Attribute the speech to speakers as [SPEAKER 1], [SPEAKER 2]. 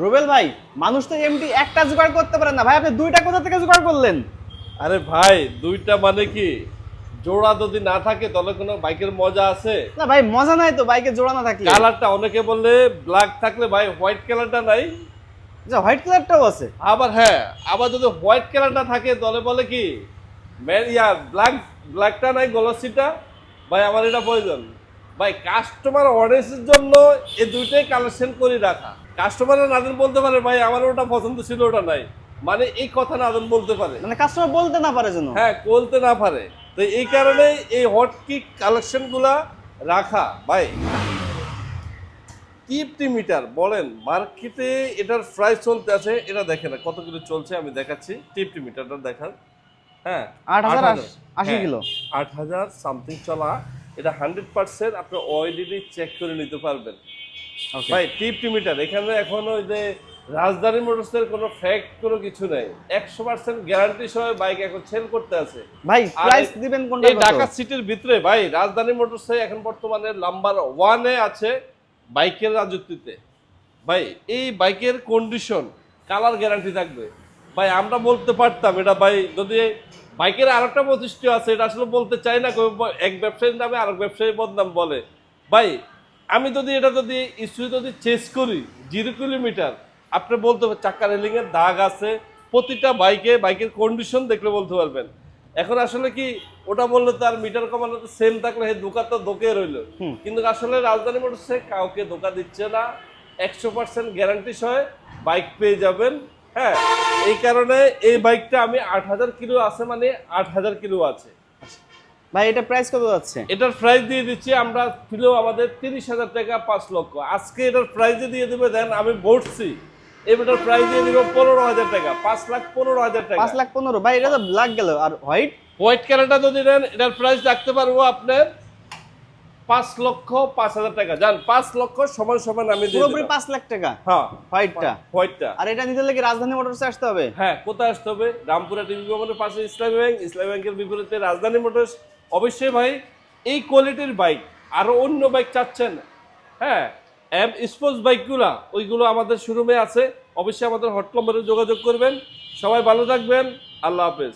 [SPEAKER 1] রুবেল ভাই, মানুষ তো এমডি একটা জোগাড় করতে পারে না ভাই, আপনি দুইটা কোথা থেকে জোগাড় করলেন?
[SPEAKER 2] আরে ভাই, দুইটা মানে কি, জোড়া যদি না থাকে তাহলে কোনো বাইকের মজা আছে?
[SPEAKER 1] না ভাই, মজা নাই তো বাইকে জোড়া না থাকলে।
[SPEAKER 2] কালারটা অনেকে বলে ব্ল্যাক থাকলে ভাই হোয়াইট কালারটা নাই।
[SPEAKER 1] আচ্ছা, হোয়াইট কালারটাও আছে?
[SPEAKER 2] আবার হ্যাঁ, আবার যদি হোয়াইট কালারটা থাকে তাহলে বলে কি ব্ল্যাকটা নাই, গ্লসিটা। ভাই আমার এটা প্রয়োজন। ভাই কাস্টমার অডিয়েন্সের জন্য এই দুইটাই কালেকশন করে রাখা। কাস্টমাররা নাজন বলতে পারে ভাই আমার ওটা পছন্দ ছিল, ওটা নাই, মানে এই কথা নাজন বলতে পারে,
[SPEAKER 1] মানে কাস্টমার বলতে না পারে জন্য।
[SPEAKER 2] হ্যাঁ বলতে না পারে। তো এই কারণে এই হট কিক কালেকশন গুলা রাখা। ভাই 50 মিটার বলেন, মার্কেটে এটার প্রাইস চলতে আছে, এটা দেখেন না কত কিলো চলছে, আমি দেখাচ্ছি। 50 মিটারটা দেখান। হ্যাঁ
[SPEAKER 1] 8080 কিলো।
[SPEAKER 2] 8000 সামথিং চলা। এটা 100% আপনি ওআইডিটি চেক করে নিতে পারবেন।
[SPEAKER 1] Okay.
[SPEAKER 2] ভাই 50 মিটার, এখানে এখন ওই যে রাজধানী মোটরসের কোনো ফ্যাক্ট কোনো কিছু নাই, 100% গ্যারান্টি সহ বাইক এখন সেল করতে আছে।
[SPEAKER 1] ভাই
[SPEAKER 2] আর
[SPEAKER 1] প্রাইস দিবেন কোনটা?
[SPEAKER 2] এই ঢাকা সিটির ভিতরে ভাই রাজধানী মোটরসে এখন বর্তমানে নাম্বার 1-এ আছে বাইকের রাজত্বতে। ভাই এই বাইকের কন্ডিশন, কালার গ্যারান্টি থাকবে। ভাই আমরা বলতে পারতাম এটা, ভাই যদি বাইকের আরেকটা বৈশিষ্ট্য আছে, এটা আসলে বলতে চাই না, এক ব্যবসায়ীর নামে আরেক ব্যবসায়ী বদনাম বলে। ভাই আমি যদি এটা যদি ইস্যু যদি চেস করি 0 কিলোমিটার, আপনি বলতে পারেন চাকা রেলিং এর দাগ আছে প্রতিটা বাইকে, বাইকের কন্ডিশন দেখলে বলতে পারবেন। এখন আসলে কি ওটা বললে তো আর মিটার কমানো তো সেম থাকলে এই দোকান তো দোকে রইলো, কিন্তু আসলে রাজধানী মোটরসে কাউকে ধোকা দিচ্ছে না, 100% গ্যারান্টি সহ বাইক পেয়ে যাবেন। হ্যাঁ এই কারণে এই বাইকটা আমি 8000 কিলো আছে, মানে 8000 কিলো আছে।
[SPEAKER 1] ভাই এটা প্রাইস কত যাচ্ছে?
[SPEAKER 2] এটার প্রাইস দিয়ে দিচ্ছি আমরা কিলো আমাদের 30,000 টাকা, 5 লক্ষ। আজকে এটার প্রাইস দিয়ে দিবে, দেন আমি বলছি এটার প্রাইস দিয়ে দিব 15,000 টাকা, 5,15,000 টাকা।
[SPEAKER 1] 5,15,000? ভাই এটা তো ব্ল্যাক গেল, আর হোয়াইট?
[SPEAKER 2] হোয়াইট কালারটা যদি নেন এটার প্রাইস রাখতে পারবো আপনার 5,05,000 টাকা। যান 5 লক্ষ সমান সমান আমি দিয়ে
[SPEAKER 1] পুরোপুরি
[SPEAKER 2] দিলাম।
[SPEAKER 1] 5 লাখ টাকা?
[SPEAKER 2] হ্যাঁ
[SPEAKER 1] হোয়াইটটা?
[SPEAKER 2] হোয়াইটটা।
[SPEAKER 1] আর এটা নিতে হলে কি রাজধানী মোটরসে আসতে হবে?
[SPEAKER 2] হ্যাঁ কোথায় আসতে হবে? রামপুরা টিভি ভবনের পাশে ইসলামী ব্যাংক, ইসলামী ব্যাংকের বিপরীতে রাজধানী মোটরস। অবশ্যই ভাই এই কোয়ালিটির বাইক আরো অন্য বাইক চাচ্ছেন, হ্যাঁ স্পোর্টস বাইকগুলা ওইগুলো আমাদের শোরুমে আছে। অবশ্যই আমাদের হট নম্বরে যোগাযোগ করবেন। সবাই ভালো থাকবেন, আল্লাহ হাফেজ।